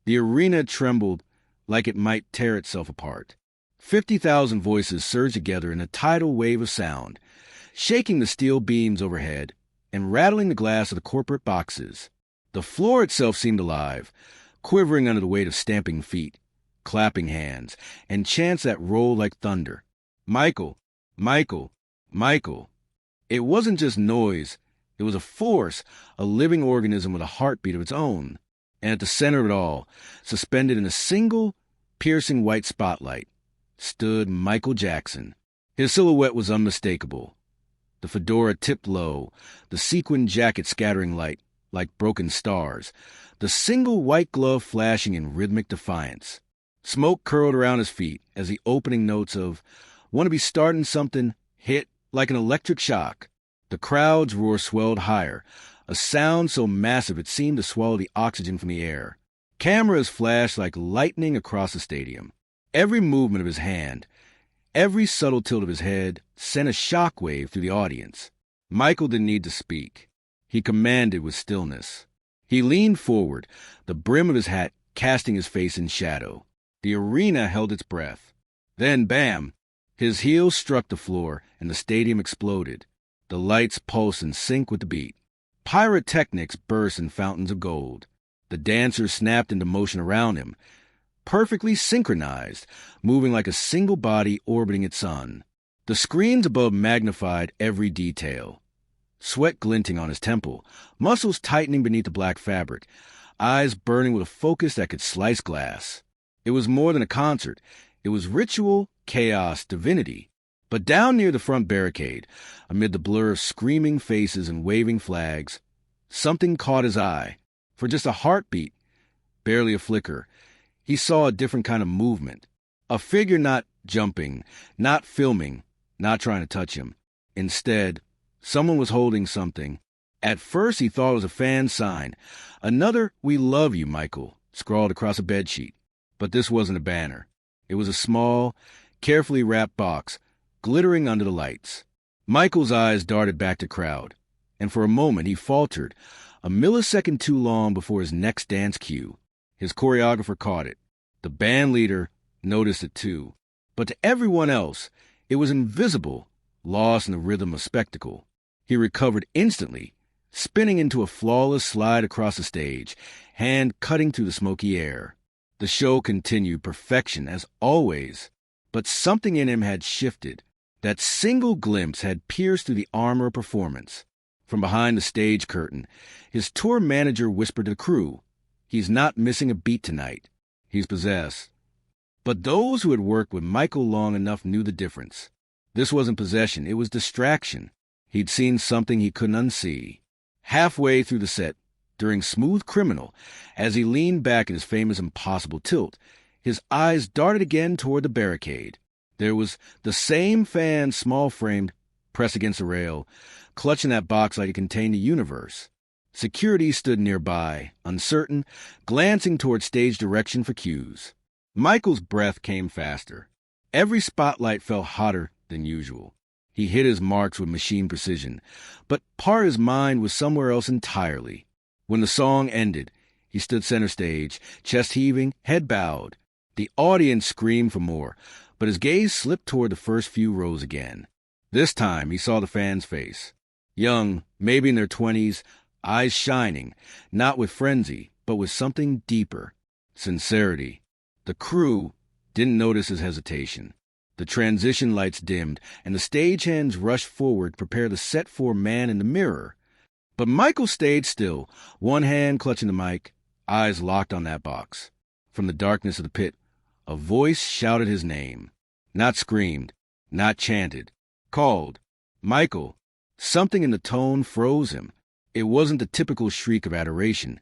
The arena trembled like it might tear itself apart. 50,000 voices surged together in a tidal wave of sound, shaking the steel beams overhead and rattling the glass of the corporate boxes. The floor itself seemed alive, quivering under the weight of stamping feet, clapping hands, and chants that rolled like thunder. Michael, Michael, Michael. It wasn't just noise. It was a force, a living organism with a heartbeat of its own. And at the center of it all, suspended in a single, piercing white spotlight, stood Michael Jackson. His silhouette was unmistakable. The fedora tipped low, the sequined jacket scattering light like broken stars, the single white glove flashing in rhythmic defiance. Smoke curled around his feet as the opening notes of "Wanna Be Startin' Something" hit like an electric shock. The crowd's roar swelled higher, a sound so massive it seemed to swallow the oxygen from the air. Cameras flashed like lightning across the stadium. Every movement of his hand, every subtle tilt of his head sent a shockwave through the audience. Michael didn't need to speak. He commanded with stillness. He leaned forward, the brim of his hat casting his face in shadow. The arena held its breath. Then, bam! His heels struck the floor, and the stadium exploded. The lights pulsed in sync with the beat. Pyrotechnics burst in fountains of gold. The dancers snapped into motion around him, perfectly synchronized, moving like a single body orbiting its sun. The screens above magnified every detail. Sweat glinting on his temple, muscles tightening beneath the black fabric, eyes burning with a focus that could slice glass. It was more than a concert. It was ritual, chaos, divinity. But down near the front barricade, amid the blur of screaming faces and waving flags, something caught his eye. For just a heartbeat, barely a flicker, he saw a different kind of movement. A figure not jumping, not filming, not trying to touch him. Instead, someone was holding something. At first, he thought it was a fan sign. Another "We love you, Michael," scrawled across a bedsheet. But this wasn't a banner. It was a small, carefully wrapped box, glittering under the lights. Michael's eyes darted back to crowd, and for a moment he faltered, a millisecond too long before his next dance cue. His choreographer caught it. The band leader noticed it too. But to everyone else, it was invisible, lost in the rhythm of spectacle. He recovered instantly, spinning into a flawless slide across the stage, hand cutting through the smoky air. The show continued, perfection as always, but something in him had shifted. That single glimpse had pierced through the armor of performance. From behind the stage curtain, his tour manager whispered to the crew, "He's not missing a beat tonight. He's possessed." But those who had worked with Michael long enough knew the difference. This wasn't possession, it was distraction. He'd seen something he couldn't unsee. Halfway through the set, during Smooth Criminal, as he leaned back in his famous impossible tilt, his eyes darted again toward the barricade. There was the same fan, small-framed, pressed against the rail, clutching that box like it contained the universe. Security stood nearby, uncertain, glancing toward stage direction for cues. Michael's breath came faster. Every spotlight felt hotter than usual. He hit his marks with machine precision, but part of his mind was somewhere else entirely. When the song ended, he stood center stage, chest heaving, head bowed. The audience screamed for more, but his gaze slipped toward the first few rows again. This time he saw the fan's face. Young, maybe in their 20s, eyes shining, not with frenzy, but with something deeper. Sincerity. The crew didn't notice his hesitation. The transition lights dimmed, and the stagehands rushed forward to prepare the set for man in the mirror. But Michael stayed still, one hand clutching the mic, eyes locked on that box. From the darkness of the pit, a voice shouted his name. Not screamed, not chanted. Called. Michael. Something in the tone froze him. It wasn't the typical shriek of adoration.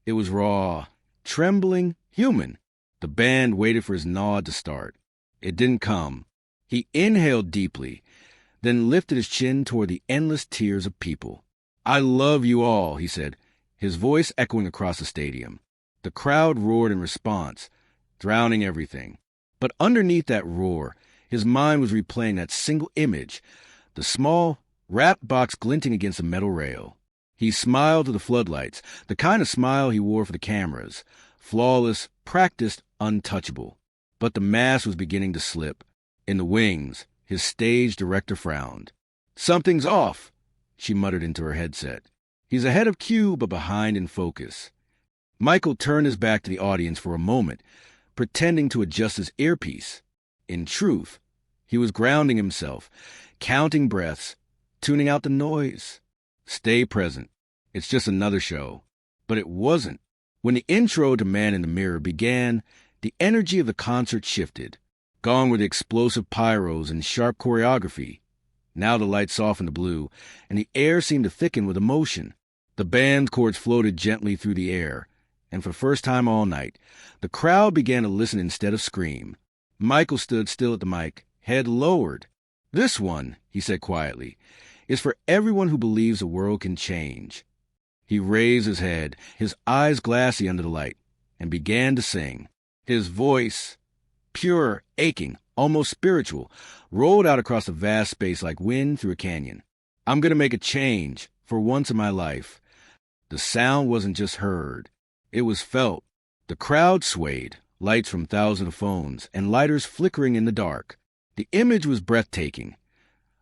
It was raw, trembling, human. The band waited for his nod to start. It didn't come. He inhaled deeply, then lifted his chin toward the endless tiers of people. "I love you all," he said, his voice echoing across the stadium. The crowd roared in response, drowning everything. But underneath that roar, his mind was replaying that single image, the small, wrapped box glinting against a metal rail. He smiled to the floodlights, the kind of smile he wore for the cameras, Flawless, practiced, untouchable. But the mask was beginning to slip. In the wings, his stage director frowned. "Something's off," she muttered into her headset. "He's ahead of cue, but behind in focus." Michael turned his back to the audience for a moment, pretending to adjust his earpiece. In truth, he was grounding himself, counting breaths, tuning out the noise. Stay present. It's just another show. But it wasn't. When the intro to Man in the Mirror began, the energy of the concert shifted. Gone were the explosive pyros and sharp choreography. Now the lights softened to blue, and the air seemed to thicken with emotion. The band chords floated gently through the air, and for the first time all night, the crowd began to listen instead of scream. Michael stood still at the mic, head lowered. "This one," he said quietly, "is for everyone who believes the world can change." He raised his head, his eyes glassy under the light, and began to sing. His voice, pure, aching, almost spiritual, rolled out across a vast space like wind through a canyon. "I'm going to make a change, for once in my life." The sound wasn't just heard. It was felt. The crowd swayed, lights from thousands of phones, and lighters flickering in the dark. The image was breathtaking.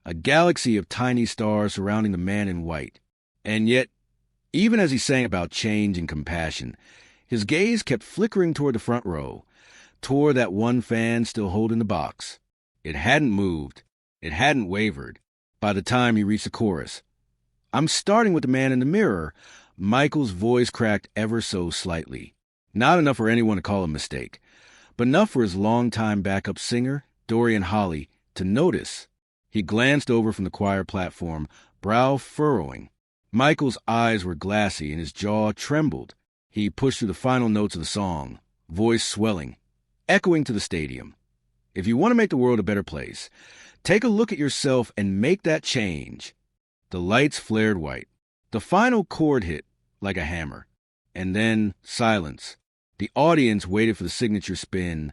A galaxy of tiny stars surrounding the man in white. And yet, even as he sang about change and compassion, his gaze kept flickering toward the front row, toward that one fan still holding the box. It hadn't moved. It hadn't wavered. By the time he reached the chorus, "I'm starting with the Man in the Mirror," Michael's voice cracked ever so slightly. Not enough for anyone to call a mistake, but enough for his longtime backup singer, Dorian Holley, to notice. He glanced over from the choir platform, brow furrowing. Michael's eyes were glassy and his jaw trembled. He pushed through the final notes of the song, voice swelling, echoing to the stadium. "If you want to make the world a better place, take a look at yourself and make that change." The lights flared white. The final chord hit like a hammer. And then silence. The audience waited for the signature spin,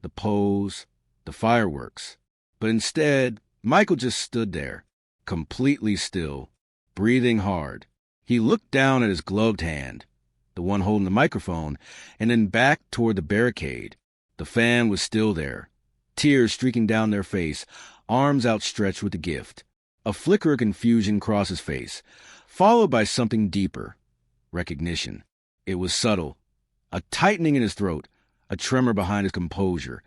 the pose, the fireworks. But instead, Michael just stood there, completely still, breathing hard. He looked down at his gloved hand, the one holding the microphone, and then back toward the barricade. The fan was still there, tears streaking down their face, arms outstretched with the gift. A flicker of confusion crossed his face, followed by something deeper, recognition. It was subtle, a tightening in his throat, a tremor behind his composure.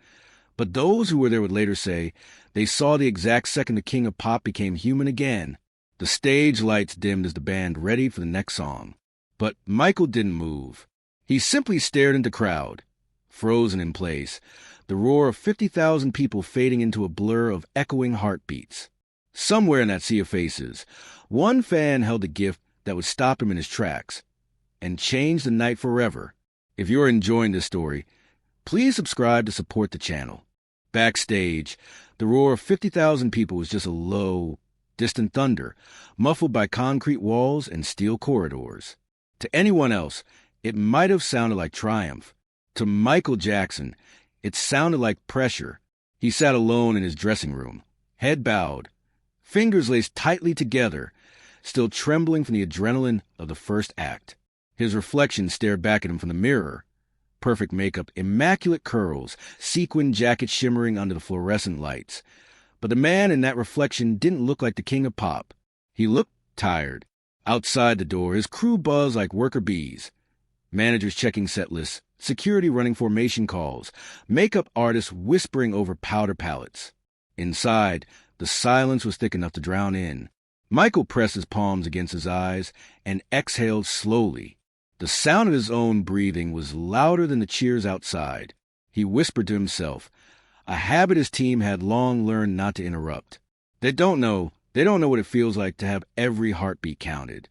But those who were there would later say they saw the exact second the King of Pop became human again. The stage lights dimmed as the band readied for the next song. But Michael didn't move. He simply stared into the crowd, frozen in place, the roar of 50,000 people fading into a blur of echoing heartbeats. Somewhere in that sea of faces, one fan held a gift that would stop him in his tracks and change the night forever. If you're enjoying this story, please subscribe to support the channel. Backstage, the roar of 50,000 people was just a low, distant thunder, muffled by concrete walls and steel corridors. To anyone else, it might have sounded like triumph. To Michael Jackson, it sounded like pressure. He sat alone in his dressing room, head bowed, fingers laced tightly together, still trembling from the adrenaline of the first act. His reflection stared back at him from the mirror. Perfect makeup, immaculate curls, sequin jacket shimmering under the fluorescent lights. But the man in that reflection didn't look like the King of Pop. He looked tired. Outside the door, his crew buzzed like worker bees. Managers checking set lists, security running formation calls, makeup artists whispering over powder palettes. Inside, the silence was thick enough to drown in. Michael pressed his palms against his eyes and exhaled slowly. The sound of his own breathing was louder than the cheers outside. He whispered to himself, a habit his team had long learned not to interrupt. They don't know what it feels like to have every heartbeat counted.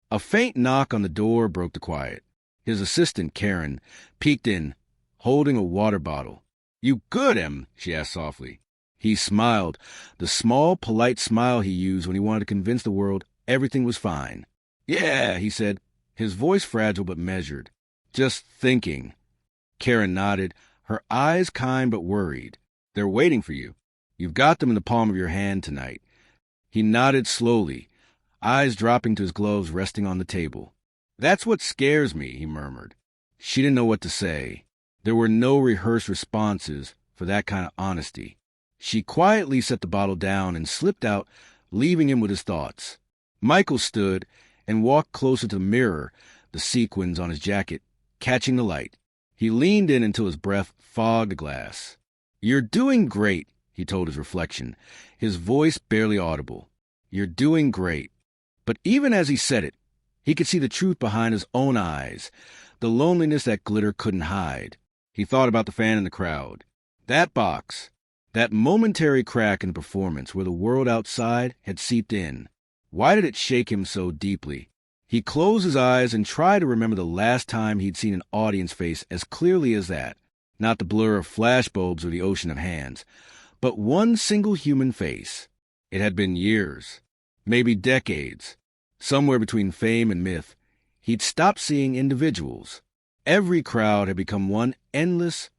A faint knock on the door broke the quiet. His assistant, Karen, peeked in, holding a water bottle. "You good, Em?" she asked softly. He smiled, the small, polite smile he used when he wanted to convince the world everything was fine. "Yeah," he said, his voice fragile but measured. "Just thinking." Karen nodded, her eyes kind but worried. "They're waiting for you. You've got them in the palm of your hand tonight." He nodded slowly, eyes dropping to his gloves resting on the table. "That's what scares me," he murmured. She didn't know what to say. There were no rehearsed responses for that kind of honesty. She quietly set the bottle down and slipped out, leaving him with his thoughts. Michael stood and walked closer to the mirror, the sequins on his jacket catching the light. He leaned in until his breath fogged the glass. "You're doing great," he told his reflection, his voice barely audible. "You're doing great." But even as he said it, he could see the truth behind his own eyes, the loneliness that glitter couldn't hide. He thought about the fan in the crowd. That box, that momentary crack in the performance where the world outside had seeped in. Why did it shake him so deeply? He closed his eyes and tried to remember the last time he'd seen an audience face as clearly as that. Not the blur of flashbulbs or the ocean of hands, but one single human face. It had been years, maybe decades. Somewhere between fame and myth, he'd stopped seeing individuals. Every crowd had become one endless,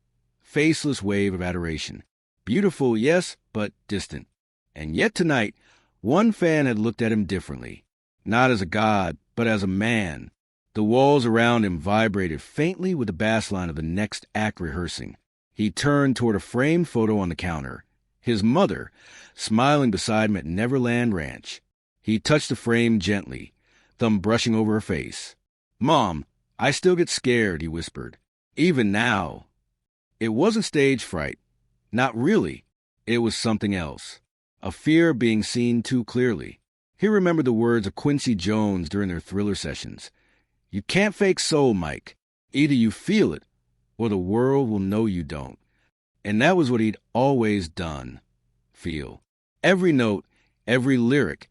faceless wave of adoration. Beautiful, yes, but distant. And yet tonight, one fan had looked at him differently. Not as a god, but as a man. The walls around him vibrated faintly with the bass line of the next act rehearsing. He turned toward a framed photo on the counter. His mother, smiling beside him at Neverland Ranch. He touched the frame gently, thumb brushing over her face. "Mom, I still get scared," he whispered. "Even now." It wasn't stage fright. Not really. It was something else. A fear of being seen too clearly. He remembered the words of Quincy Jones during their Thriller sessions. "You can't fake soul, Mike. Either you feel it, or the world will know you don't." And that was what he'd always done. Feel. Every note, every lyric,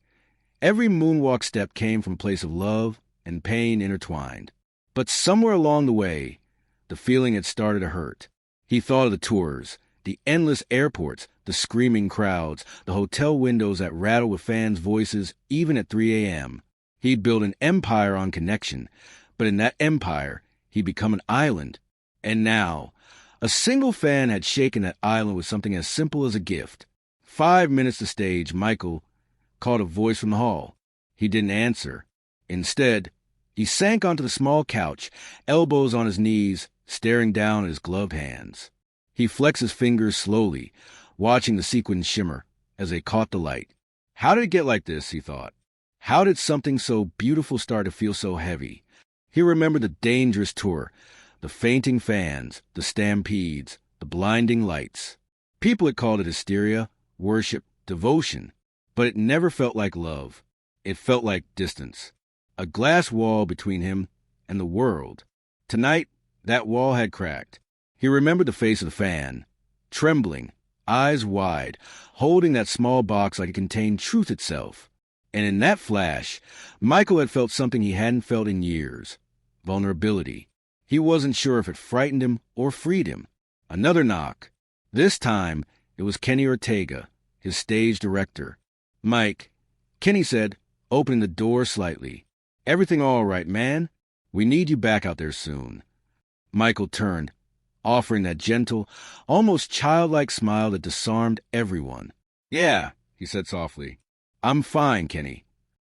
every moonwalk step came from a place of love and pain intertwined. But somewhere along the way, the feeling had started to hurt. He thought of the tours, the endless airports, the screaming crowds, the hotel windows that rattled with fans' voices even at 3 a.m. He'd built an empire on connection, but in that empire, he'd become an island. And now, a single fan had shaken that island with something as simple as a gift. 5 minutes to stage, Michael caught a voice from the hall. He didn't answer. Instead, he sank onto the small couch, elbows on his knees, staring down at his gloved hands. He flexed his fingers slowly, watching the sequins shimmer as they caught the light. How did it get like this, he thought. How did something so beautiful start to feel so heavy? He remembered the dangerous tour, the fainting fans, the stampedes, the blinding lights. People had called it hysteria, worship, devotion, but it never felt like love. It felt like distance. A glass wall between him and the world. Tonight, that wall had cracked. He remembered the face of the fan, trembling, eyes wide, holding that small box like it contained truth itself. And in that flash, Michael had felt something he hadn't felt in years. Vulnerability. He wasn't sure if it frightened him or freed him. Another knock. This time, it was Kenny Ortega, his stage director. "Mike," Kenny said, opening the door slightly. "Everything all right, man? We need you back out there soon." Michael turned, offering that gentle, almost childlike smile that disarmed everyone. "Yeah," he said softly. "I'm fine, Kenny."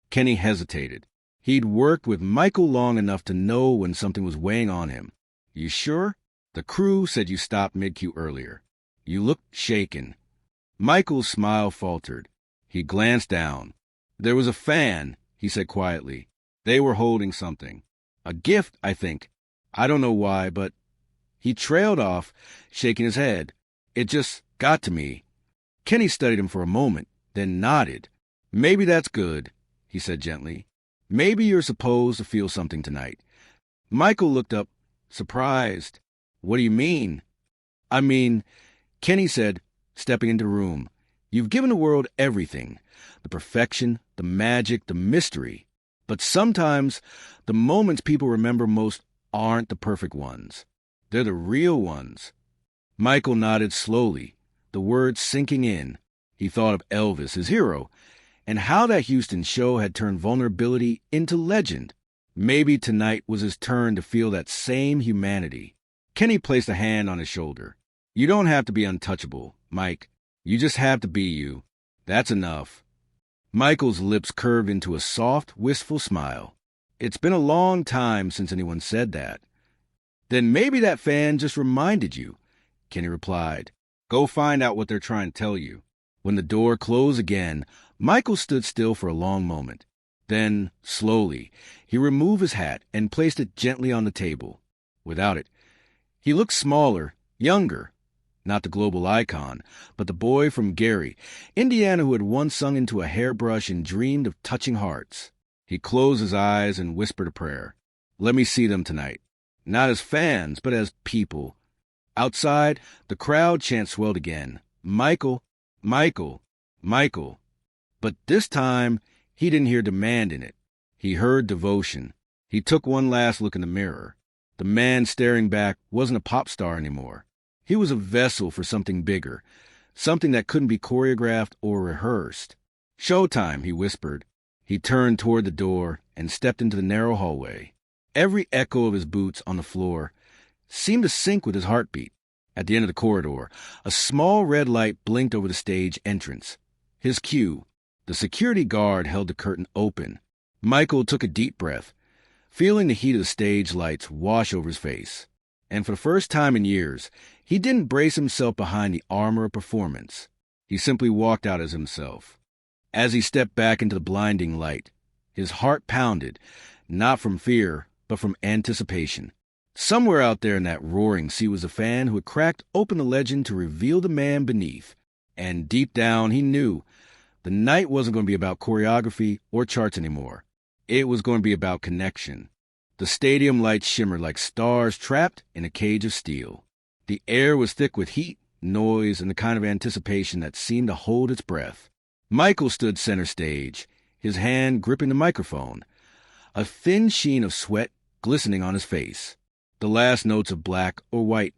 Kenny hesitated. He'd worked with Michael long enough to know when something was weighing on him. "You sure? The crew said you stopped mid-cue earlier. You looked shaken." Michael's smile faltered. He glanced down. "There was a fan," he said quietly. "They were holding something. A gift, I think. I don't know why, but..." He trailed off, shaking his head. "It just got to me." Kenny studied him for a moment, then nodded. "Maybe that's good," he said gently. "Maybe you're supposed to feel something tonight." Michael looked up, surprised. "What do you mean?" "I mean," Kenny said, stepping into the room, "you've given the world everything. The perfection, the magic, the mystery. But sometimes the moments people remember most aren't the perfect ones. They're the real ones." Michael nodded slowly, the words sinking in. He thought of Elvis, his hero, and how that Houston show had turned vulnerability into legend. Maybe tonight was his turn to feel that same humanity. Kenny placed a hand on his shoulder. "You don't have to be untouchable, Mike. You just have to be you. That's enough." Michael's lips curved into a soft, wistful smile. It's been a long time since anyone said that. Then maybe that fan just reminded you, Kenny replied. Go find out what they're trying to tell you. When the door closed again, Michael stood still for a long moment. Then, slowly, he removed his hat and placed it gently on the table. Without it, he looked smaller, younger. Not the global icon, but the boy from Gary, Indiana, who had once sung into a hairbrush and dreamed of touching hearts. He closed his eyes and whispered a prayer. Let me see them tonight. Not as fans, but as people. Outside, the crowd chant swelled again. Michael, Michael, Michael. But this time, he didn't hear demand in it. He heard devotion. He took one last look in the mirror. The man staring back wasn't a pop star anymore. He was a vessel for something bigger, something that couldn't be choreographed or rehearsed. Showtime, he whispered. He turned toward the door and stepped into the narrow hallway. Every echo of his boots on the floor seemed to sync with his heartbeat. At the end of the corridor, a small red light blinked over the stage entrance. His cue. The security guard held the curtain open. Michael took a deep breath, feeling the heat of the stage lights wash over his face. And for the first time in years, he didn't brace himself behind the armor of performance. He simply walked out as himself. As he stepped back into the blinding light, his heart pounded, not from fear, but from anticipation. Somewhere out there in that roaring sea was a fan who had cracked open the legend to reveal the man beneath. And deep down, he knew the night wasn't going to be about choreography or charts anymore. It was going to be about connection. The stadium lights shimmered like stars trapped in a cage of steel. The air was thick with heat, noise, and the kind of anticipation that seemed to hold its breath. Michael stood center stage, his hand gripping the microphone, a thin sheen of sweat glistening on his face. The last notes of black or white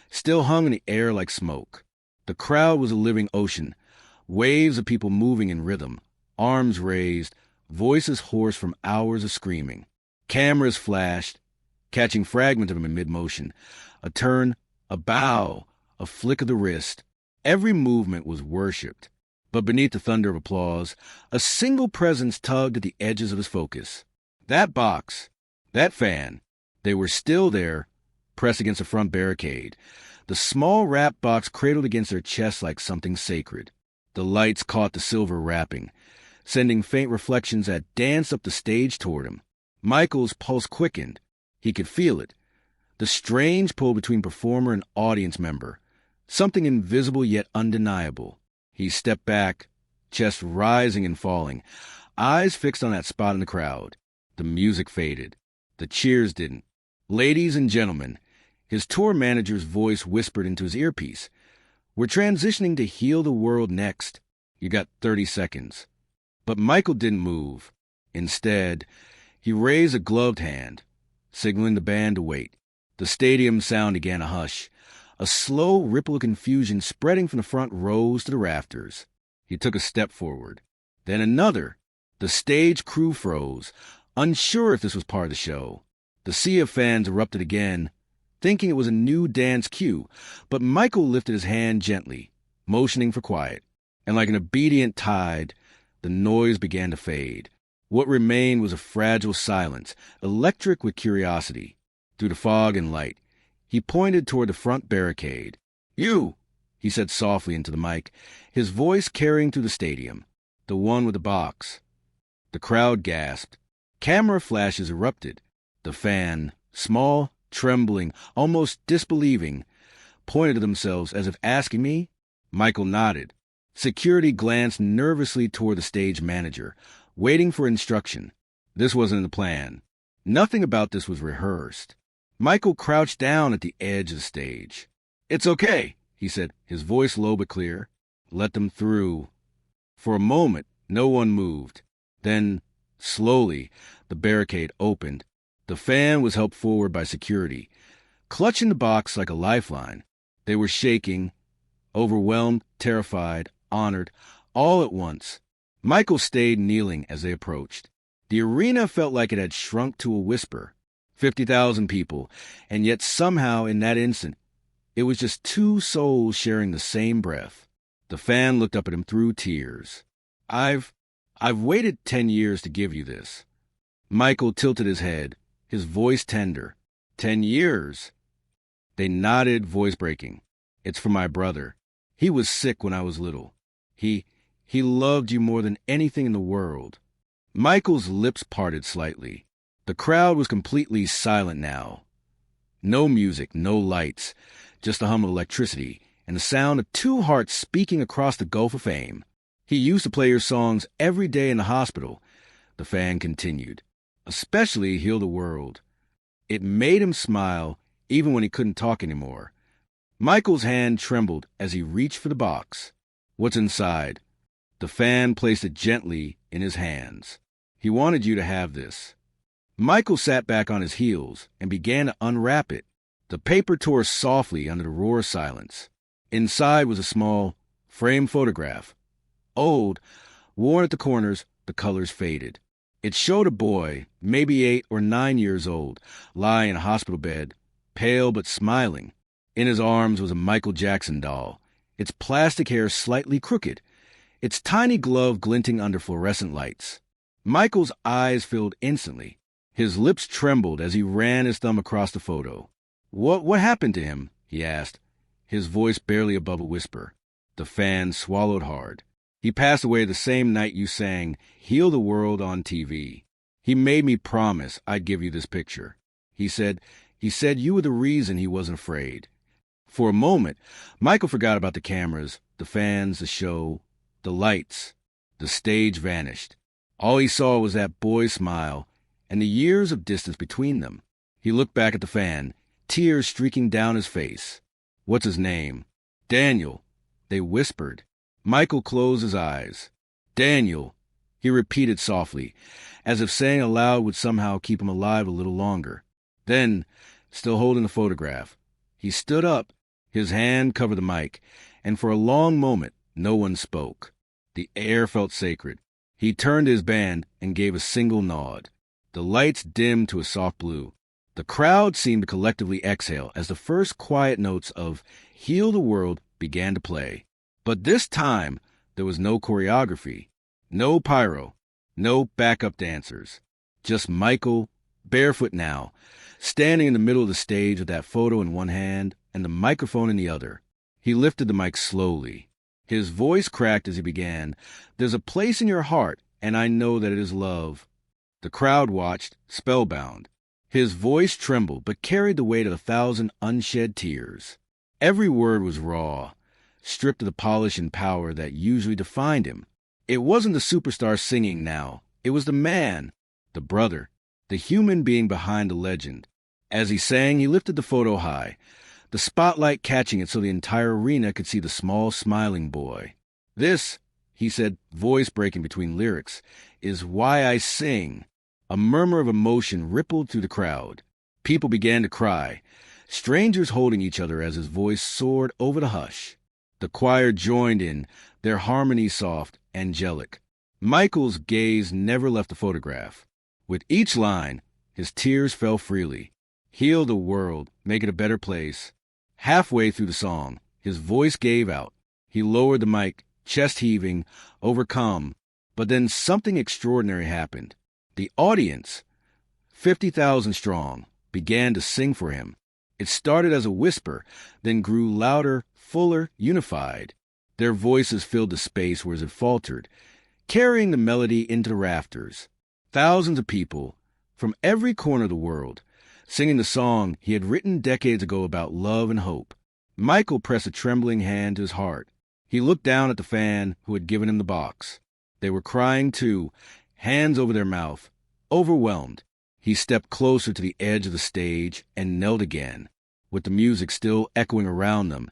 still hung in the air like smoke. The crowd was a living ocean, waves of people moving in rhythm, arms raised, voices hoarse from hours of screaming. Cameras flashed, catching fragments of him in mid-motion. A turn, a bow, a flick of the wrist. Every movement was worshipped. But beneath the thunder of applause, a single presence tugged at the edges of his focus. That box, that fan, they were still there, pressed against the front barricade. The small wrap box cradled against their chests like something sacred. The lights caught the silver wrapping, sending faint reflections that danced up the stage toward him. Michael's pulse quickened. He could feel it. The strange pull between performer and audience member. Something invisible yet undeniable. He stepped back, chest rising and falling, eyes fixed on that spot in the crowd. The music faded. The cheers didn't. Ladies and gentlemen, his tour manager's voice whispered into his earpiece. We're transitioning to Heal the World next. You got 30 seconds. But Michael didn't move. Instead, he raised a gloved hand, signaling the band to wait. The stadium sound began a hush, a slow ripple of confusion spreading from the front rows to the rafters. He took a step forward. Then another. The stage crew froze, unsure if this was part of the show. The sea of fans erupted again, thinking it was a new dance cue, but Michael lifted his hand gently, motioning for quiet. And like an obedient tide, the noise began to fade. What remained was a fragile silence, electric with curiosity. Through the fog and light, he pointed toward the front barricade. You, he said softly into the mic, his voice carrying through the stadium. The one with the box. The crowd gasped. Camera flashes erupted. The fan, small, trembling, almost disbelieving, pointed to themselves as if asking me. Michael nodded. Security glanced nervously toward the stage manager, waiting for instruction. This wasn't in the plan. Nothing about this was rehearsed. Michael crouched down at the edge of the stage. It's okay, he said, his voice low but clear. Let them through. For a moment, no one moved. Then, slowly, the barricade opened. The fan was helped forward by security, clutching the box like a lifeline. They were shaking, overwhelmed, terrified, honored, all at once. Michael stayed kneeling as they approached. The arena felt like it had shrunk to a whisper. 50,000 people, and yet somehow in that instant, it was just two souls sharing the same breath. The fan looked up at him through tears. I've waited 10 years to give you this. Michael tilted his head, his voice tender. 10 years? They nodded, voice breaking. It's for my brother. He was sick when I was little. He loved you more than anything in the world. Michael's lips parted slightly. The crowd was completely silent now. No music, no lights, just the hum of electricity and the sound of two hearts speaking across the gulf of fame. He used to play your songs every day in the hospital, the fan continued. Especially Heal the World. It made him smile even when he couldn't talk anymore. Michael's hand trembled as he reached for the box. What's inside? The fan placed it gently in his hands. He wanted you to have this. Michael sat back on his heels and began to unwrap it. The paper tore softly under the roar of silence. Inside was a small, framed photograph. Old, worn at the corners, the colors faded. It showed a boy, maybe 8 or 9 years old, lying in a hospital bed, pale but smiling. In his arms was a Michael Jackson doll, its plastic hair slightly crooked, its tiny glove glinting under fluorescent lights. Michael's eyes filled instantly. His lips trembled as he ran his thumb across the photo. What happened to him? He asked, his voice barely above a whisper. The fan swallowed hard. He passed away the same night you sang Heal the World on TV. He made me promise I'd give you this picture. He said you were the reason he wasn't afraid. For a moment, Michael forgot about the cameras, the fans, the show, the lights. The stage vanished. All he saw was that boy's smile and the years of distance between them. He looked back at the fan, tears streaking down his face. What's his name? Daniel. They whispered. Michael closed his eyes. Daniel, he repeated softly, as if saying aloud would somehow keep him alive a little longer. Then, still holding the photograph, he stood up. His hand covered the mic, and for a long moment, no one spoke. The air felt sacred. He turned to his band and gave a single nod. The lights dimmed to a soft blue. The crowd seemed to collectively exhale as the first quiet notes of Heal the World began to play. But this time, there was no choreography, no pyro, no backup dancers. Just Michael, barefoot now, standing in the middle of the stage with that photo in one hand and the microphone in the other. He lifted the mic slowly. His voice cracked as he began, There's a place in your heart, and I know that it is love. The crowd watched, spellbound. His voice trembled, but carried the weight of 1,000 unshed tears. Every word was raw, stripped of the polish and power that usually defined him. It wasn't the superstar singing now. It was the man, the brother, the human being behind the legend. As he sang, he lifted the photo high, the spotlight catching it so the entire arena could see the small, smiling boy. This, he said, voice breaking between lyrics, is why I sing. A murmur of emotion rippled through the crowd. People began to cry, strangers holding each other as his voice soared over the hush. The choir joined in, their harmony soft, angelic. Michael's gaze never left the photograph. With each line, his tears fell freely. Heal the world, make it a better place. Halfway through the song, his voice gave out. He lowered the mic, chest heaving, overcome. But then something extraordinary happened. The audience, 50,000 strong, began to sing for him. It started as a whisper, then grew louder, fuller, unified. Their voices filled the space where it faltered, carrying the melody into the rafters. Thousands of people, from every corner of the world, singing the song he had written decades ago about love and hope. Michael pressed a trembling hand to his heart. He looked down at the fan who had given him the box. They were crying too, hands over their mouth, overwhelmed. He stepped closer to the edge of the stage and knelt again. With the music still echoing around them,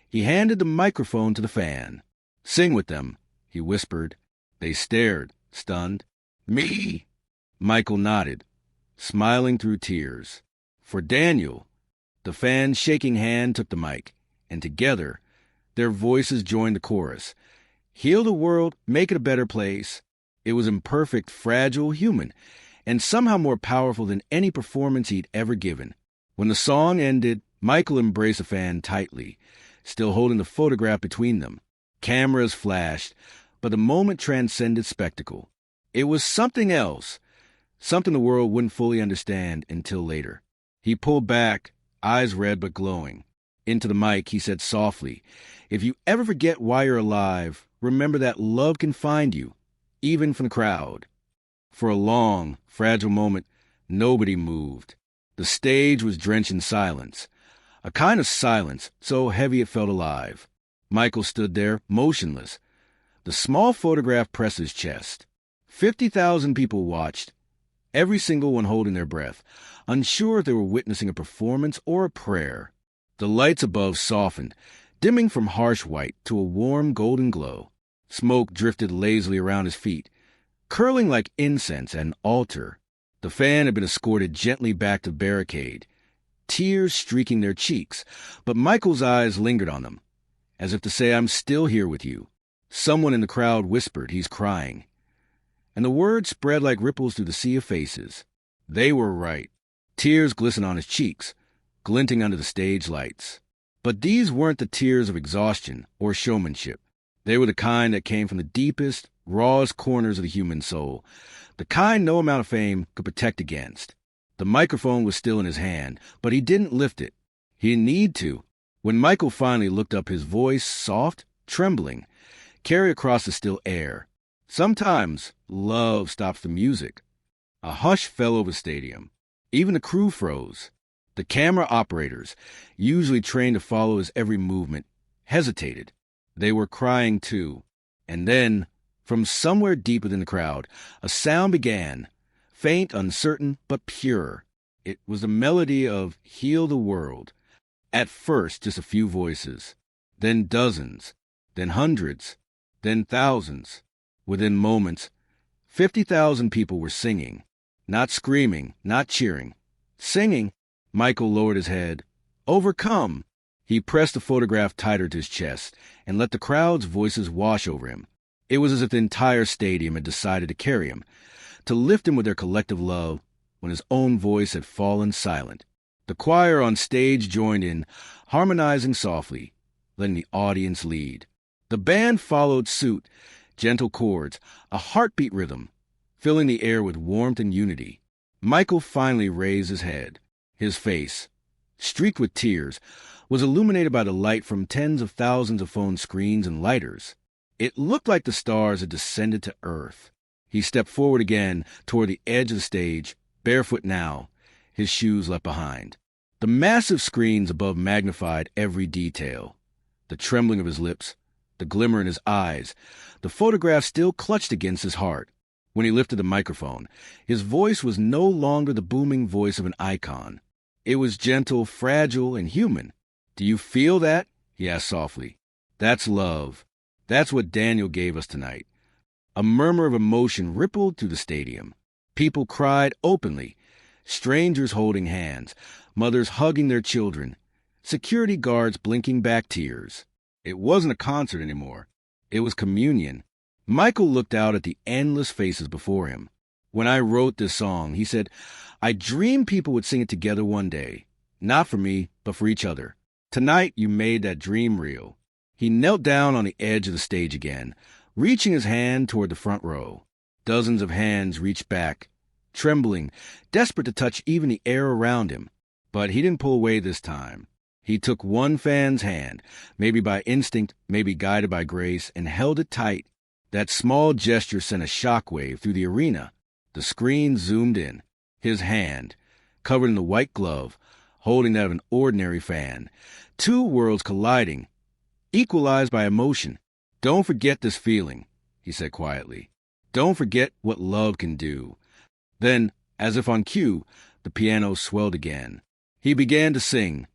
he handed the microphone to the fan. Sing with them, he whispered. They stared, stunned. Me? Michael nodded, smiling through tears. For Daniel, the fan's shaking hand took the mic, and together, their voices joined the chorus. Heal the world, make it a better place. It was imperfect, fragile, human, and somehow more powerful than any performance he'd ever given. When the song ended, Michael embraced the fan tightly, still holding the photograph between them. Cameras flashed, but the moment transcended spectacle. It was something else, something the world wouldn't fully understand until later. He pulled back, eyes red but glowing. Into the mic, he said softly, "If you ever forget why you're alive, remember that love can find you, even from the crowd." For a long, fragile moment, nobody moved. The stage was drenched in silence, a kind of silence so heavy it felt alive. Michael stood there, motionless. The small photograph pressed his chest. 50,000 people watched, every single one holding their breath, unsure if they were witnessing a performance or a prayer. The lights above softened, dimming from harsh white to a warm golden glow. Smoke drifted lazily around his feet, curling like incense at an altar. The fan had been escorted gently back to the barricade, tears streaking their cheeks, but Michael's eyes lingered on them, as if to say, "I'm still here with you." Someone in the crowd whispered, "He's crying." And the words spread like ripples through the sea of faces. They were right. Tears glistened on his cheeks, glinting under the stage lights. But these weren't the tears of exhaustion or showmanship. They were the kind that came from the deepest, rawest corners of the human soul, the kind no amount of fame could protect against. The microphone was still in his hand, but he didn't lift it. He didn't need to. When Michael finally looked up, his voice, soft, trembling, carried across the still air. Sometimes love stops the music. A hush fell over the stadium. Even the crew froze. The camera operators, usually trained to follow his every movement, hesitated. They were crying too. And then, from somewhere deep within the crowd, a sound began, faint, uncertain, but pure. It was the melody of "Heal the World." At first, just a few voices, then dozens, then hundreds, then thousands. Within moments, 50,000 people were singing, not screaming, not cheering. Singing. Michael lowered his head. "Overcome." He pressed the photograph tighter to his chest and let the crowd's voices wash over him. It was as if the entire stadium had decided to carry him, to lift him with their collective love when his own voice had fallen silent. The choir on stage joined in, harmonizing softly, letting the audience lead. The band followed suit, gentle chords, a heartbeat rhythm, filling the air with warmth and unity. Michael finally raised his head. His face, streaked with tears, was illuminated by the light from tens of thousands of phone screens and lighters. It looked like the stars had descended to earth. He stepped forward again toward the edge of the stage, barefoot now, his shoes left behind. The massive screens above magnified every detail. The trembling of his lips, the glimmer in his eyes, the photograph still clutched against his heart. When he lifted the microphone, his voice was no longer the booming voice of an icon. It was gentle, fragile, and human. "Do you feel that?" he asked softly. "That's love. That's what Daniel gave us tonight." A murmur of emotion rippled through the stadium. People cried openly, strangers holding hands, mothers hugging their children, security guards blinking back tears. It wasn't a concert anymore. It was communion. Michael looked out at the endless faces before him. "When I wrote this song," he said, "I dreamed people would sing it together one day. Not for me, but for each other. Tonight, you made that dream real." He knelt down on the edge of the stage again, reaching his hand toward the front row. Dozens of hands reached back, trembling, desperate to touch even the air around him. But he didn't pull away this time. He took one fan's hand, maybe by instinct, maybe guided by grace, and held it tight. That small gesture sent a shockwave through the arena. The screen zoomed in. His hand, covered in the white glove, holding that of an ordinary fan. Two worlds colliding, equalized by emotion. "Don't forget this feeling," he said quietly. "Don't forget what love can do." Then, as if on cue, the piano swelled again. He began to sing,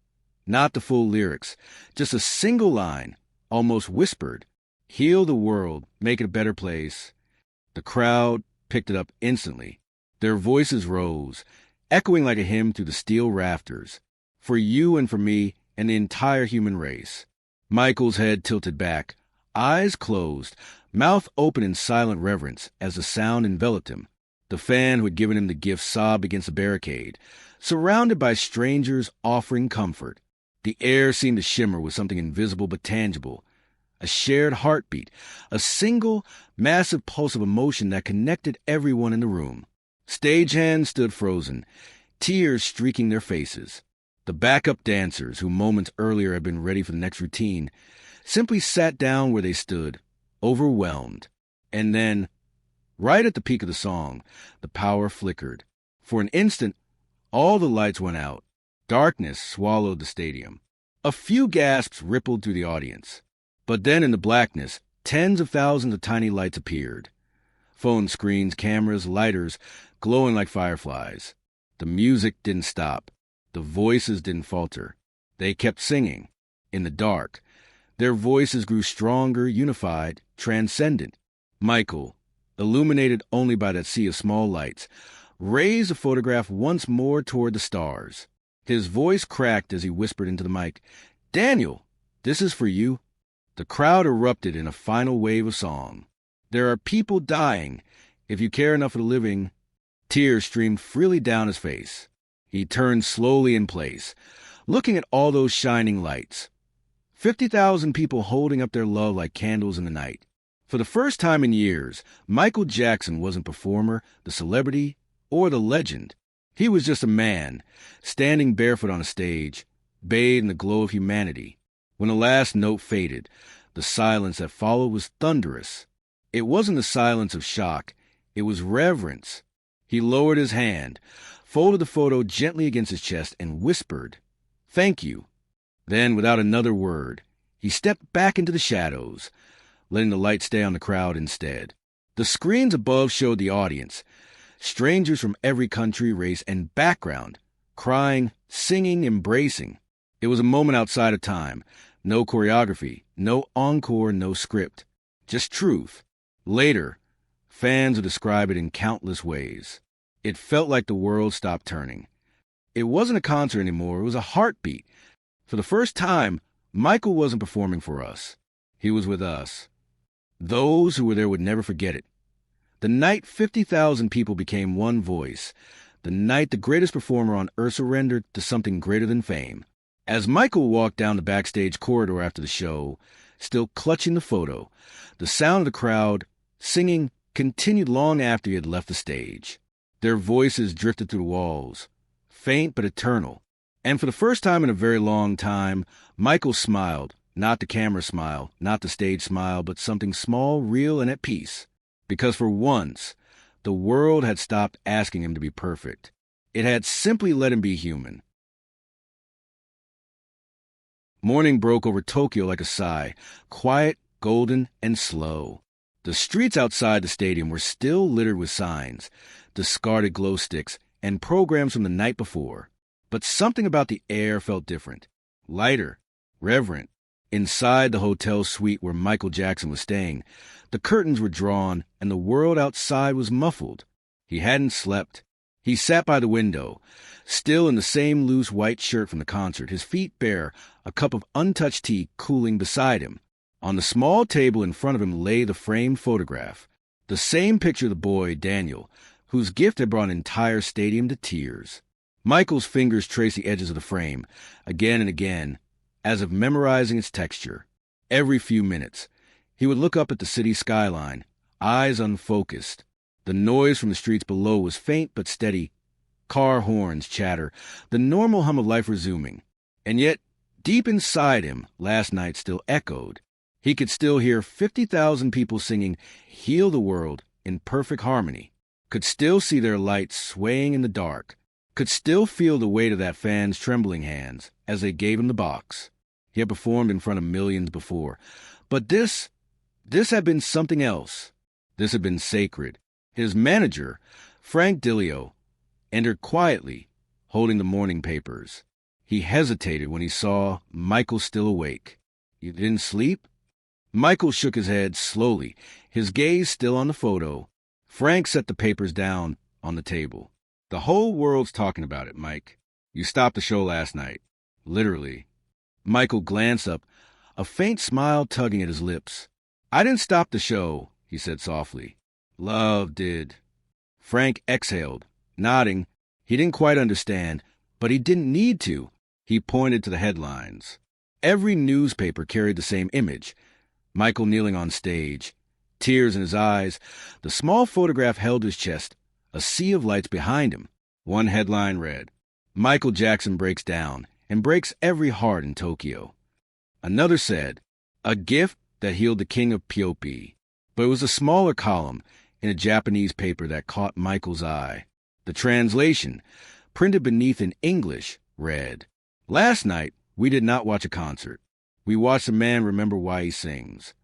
not the full lyrics, just a single line, almost whispered. "Heal the world, make it a better place." The crowd picked it up instantly. Their voices rose, echoing like a hymn through the steel rafters. "For you and for me and the entire human race." Michael's head tilted back, eyes closed, mouth open in silent reverence as the sound enveloped him. The fan who had given him the gift sobbed against the barricade, surrounded by strangers offering comfort. The air seemed to shimmer with something invisible but tangible. A shared heartbeat, a single, massive pulse of emotion that connected everyone in the room. Stagehands stood frozen, tears streaking their faces. The backup dancers, who moments earlier had been ready for the next routine, simply sat down where they stood, overwhelmed. And then, right at the peak of the song, the power flickered. For an instant, all the lights went out. Darkness swallowed the stadium. A few gasps rippled through the audience. But then in the blackness, tens of thousands of tiny lights appeared. Phone screens, cameras, lighters, glowing like fireflies. The music didn't stop. The voices didn't falter. They kept singing. In the dark, their voices grew stronger, unified, transcendent. Michael, illuminated only by that sea of small lights, raised the photograph once more toward the stars. His voice cracked as he whispered into the mic, "Daniel, this is for you." The crowd erupted in a final wave of song. "There are people dying. If you care enough for the living." Tears streamed freely down his face. He turned slowly in place, looking at all those shining lights. 50,000 people holding up their love like candles in the night. For the first time in years, Michael Jackson wasn't performer, the celebrity, or the legend. He was just a man, standing barefoot on a stage, bathed in the glow of humanity. When the last note faded, the silence that followed was thunderous. It wasn't the silence of shock. It was reverence. He lowered his hand, folded the photo gently against his chest, and whispered, "Thank you." Then, without another word, he stepped back into the shadows, letting the light stay on the crowd instead. The screens above showed the audience, strangers from every country, race, and background, crying, singing, embracing. It was a moment outside of time. No choreography, no encore, no script. Just truth. Later, fans would describe it in countless ways. It felt like the world stopped turning. It wasn't a concert anymore. It was a heartbeat. For the first time, Michael wasn't performing for us. He was with us. Those who were there would never forget it. The night 50,000 people became one voice. The night the greatest performer on earth surrendered to something greater than fame. As Michael walked down the backstage corridor after the show, still clutching the photo, the sound of the crowd singing continued long after he had left the stage. Their voices drifted through the walls, faint but eternal. And for the first time in a very long time, Michael smiled, not the camera smile, not the stage smile, but something small, real, and at peace. Because for once, the world had stopped asking him to be perfect. It had simply let him be human. Morning broke over Tokyo like a sigh, quiet, golden, and slow. The streets outside the stadium were still littered with signs, discarded glow sticks, and programs from the night before. But something about the air felt different, lighter, reverent. Inside the hotel suite where Michael Jackson was staying, the curtains were drawn and the world outside was muffled. He hadn't slept. He sat by the window, still in the same loose white shirt from the concert, his feet bare, a cup of untouched tea cooling beside him. On the small table in front of him lay the framed photograph, the same picture of the boy, Daniel, whose gift had brought an entire stadium to tears. Michael's fingers traced the edges of the frame, again and again, as if memorizing its texture. Every few minutes, he would look up at the city skyline, eyes unfocused. The noise from the streets below was faint but steady. Car horns chatter, the normal hum of life resuming. And yet, deep inside him, last night still echoed. He could still hear 50,000 people singing "Heal the World" in perfect harmony. Could still see their lights swaying in the dark. Could still feel the weight of that fan's trembling hands as they gave him the box. He had performed in front of millions before. But this had been something else. This had been sacred. His manager, Frank Dilio, entered quietly, holding the morning papers. He hesitated when he saw Michael still awake. "You didn't sleep?" Michael shook his head slowly, his gaze still on the photo. Frank set the papers down on the table. "The whole world's talking about it, Mike. You stopped the show last night. Literally." Michael glanced up, a faint smile tugging at his lips. "I didn't stop the show," he said softly. "Love did." Frank exhaled, nodding. He didn't quite understand, but he didn't need to. He pointed to the headlines. Every newspaper carried the same image. Michael kneeling on stage, tears in his eyes, the small photograph held to his chest, a sea of lights behind him. One headline read, "Michael Jackson breaks down. and breaks every heart in Tokyo. Another said, a gift that healed the king of Pyopi. But it was a smaller column in a Japanese paper that caught Michael's eye. The translation, printed beneath in English, read, "Last night, we did not watch a concert. We watched a man remember why he sings."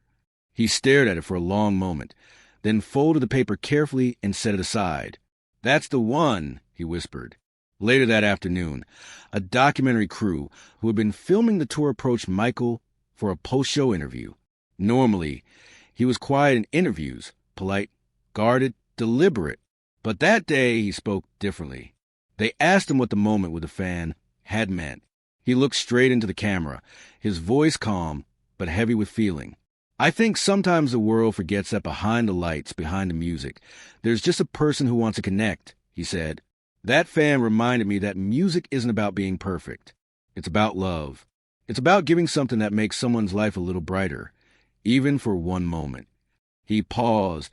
He stared at it for a long moment, then folded the paper carefully and set it aside. "That's the one," he whispered. Later that afternoon, a documentary crew who had been filming the tour approached Michael for a post-show interview. Normally, he was quiet in interviews, polite, guarded, deliberate. But that day, he spoke differently. They asked him what the moment with the fan had meant. He looked straight into the camera, his voice calm, but heavy with feeling. "I think sometimes the world forgets that behind the lights, behind the music, there's just a person who wants to connect," he said. "That fan reminded me that music isn't about being perfect. It's about love. It's about giving something that makes someone's life a little brighter, even for one moment." He paused,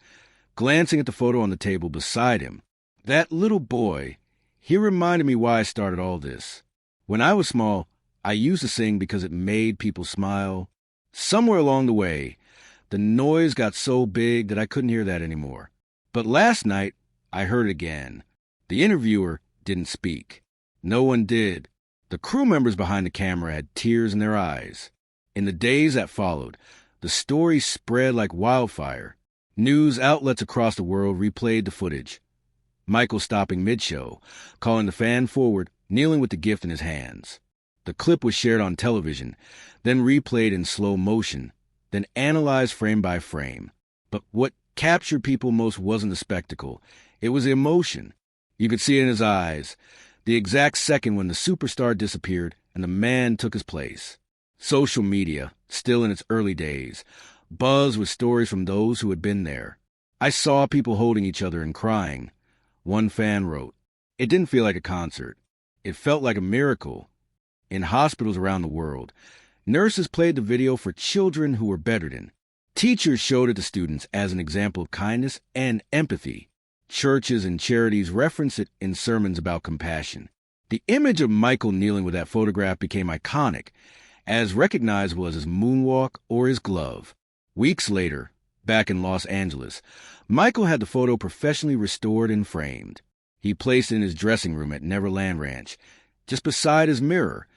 glancing at the photo on the table beside him. "That little boy, he reminded me why I started all this. When I was small, I used to sing because it made people smile. Somewhere along the way, the noise got so big that I couldn't hear that anymore. But last night, I heard it again." The interviewer didn't speak. No one did. The crew members behind the camera had tears in their eyes. In the days that followed, the story spread like wildfire. News outlets across the world replayed the footage. Michael stopping mid-show, calling the fan forward, kneeling with the gift in his hands. The clip was shared on television, then replayed in slow motion, then analyzed frame by frame. But what captured people most wasn't the spectacle. It was the emotion. You could see it in his eyes, the exact second when the superstar disappeared and the man took his place. Social media, still in its early days, buzzed with stories from those who had been there. "I saw people holding each other and crying." One fan wrote, "It didn't feel like a concert. It felt like a miracle." In hospitals around the world, nurses played the video for children who were bedridden. Teachers showed it to students as an example of kindness and empathy. Churches and charities referenced it in sermons about compassion. The image of Michael kneeling with that photograph became iconic, as recognizable as his moonwalk or his glove. Weeks later, back in Los Angeles, Michael had the photo professionally restored and framed. He placed it in his dressing room at Neverland Ranch, just beside his mirror,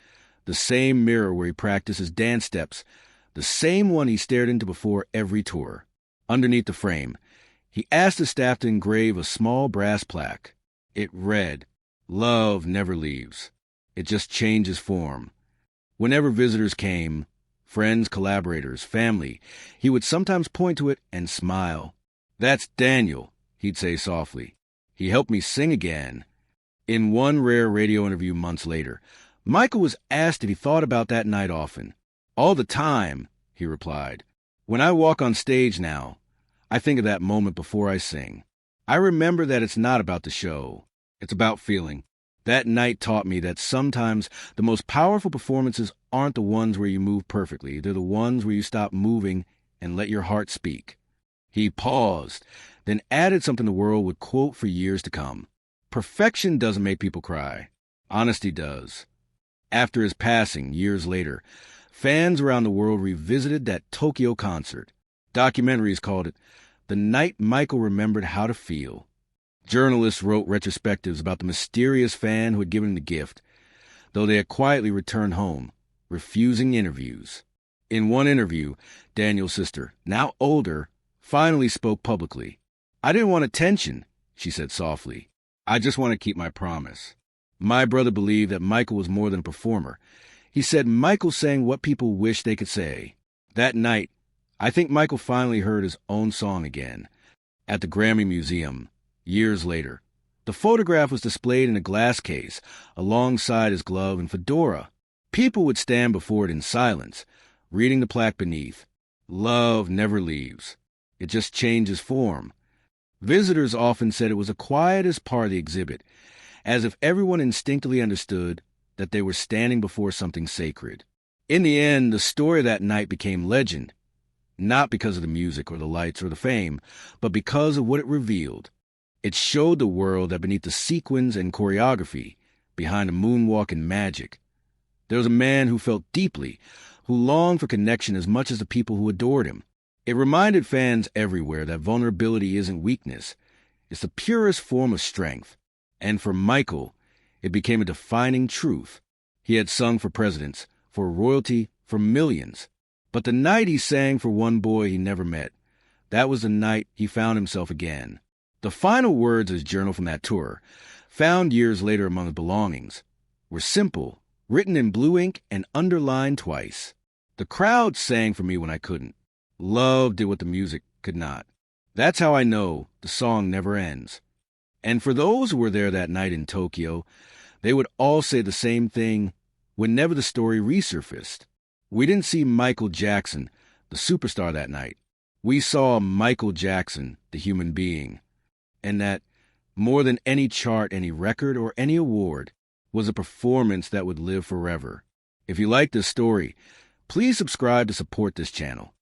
the same mirror where he practiced his dance steps, the same one he stared into before every tour. Underneath the frame, he asked the staff to engrave a small brass plaque. It read, "Love never leaves. It just changes form." Whenever visitors came, friends, collaborators, family, he would sometimes point to it and smile. "That's Daniel," he'd say softly. "He helped me sing again." In one rare radio interview months later, Michael was asked if he thought about that night often. "All the time," he replied. "When I walk on stage now, I think of that moment before I sing. I remember that it's not about the show. It's about feeling. That night taught me that sometimes the most powerful performances aren't the ones where you move perfectly. They're the ones where you stop moving and let your heart speak." He paused, then added something the world would quote for years to come. "Perfection doesn't make people cry. Honesty does." After his passing, years later, fans around the world revisited that Tokyo concert. Documentaries called it "The Night Michael Remembered How to Feel." Journalists wrote retrospectives about the mysterious fan who had given him the gift, though they had quietly returned home, refusing interviews. In one interview, Daniel's sister, now older, finally spoke publicly. "I didn't want attention," she said softly. "I just want to keep my promise." My brother believed that Michael was more than a performer. He said Michael sang what people wished they could say. That night, I think Michael finally heard his own song again. At the Grammy Museum, years later, the photograph was displayed in a glass case alongside his glove and fedora. People would stand before it in silence, reading the plaque beneath. "Love never leaves. It just changes form." Visitors often said it was the quietest part of the exhibit, as if everyone instinctively understood that they were standing before something sacred. In the end, the story of that night became legend, not because of the music or the lights or the fame, but because of what it revealed. It showed the world that beneath the sequins and choreography, behind the moonwalk and magic, There was a man who felt deeply, who longed for connection as much as the people who adored him. It reminded fans everywhere that vulnerability isn't weakness. It's the purest form of strength. And for Michael, it became a defining truth. He had sung for presidents, for royalty, for millions. But the night he sang for one boy he never met, that was the night he found himself again. The final words of his journal from that tour, found years later among his belongings, were simple, written in blue ink and underlined twice. The crowd sang for me when I couldn't. Love did what the music could not. That's how I know the song never ends. And for those who were there that night in Tokyo, they would all say the same thing whenever the story resurfaced. We didn't see Michael Jackson, the superstar, that night. We saw Michael Jackson, the human being. And that, more than any chart, any record, or any award, was a performance that would live forever. If you like this story, please subscribe to support this channel.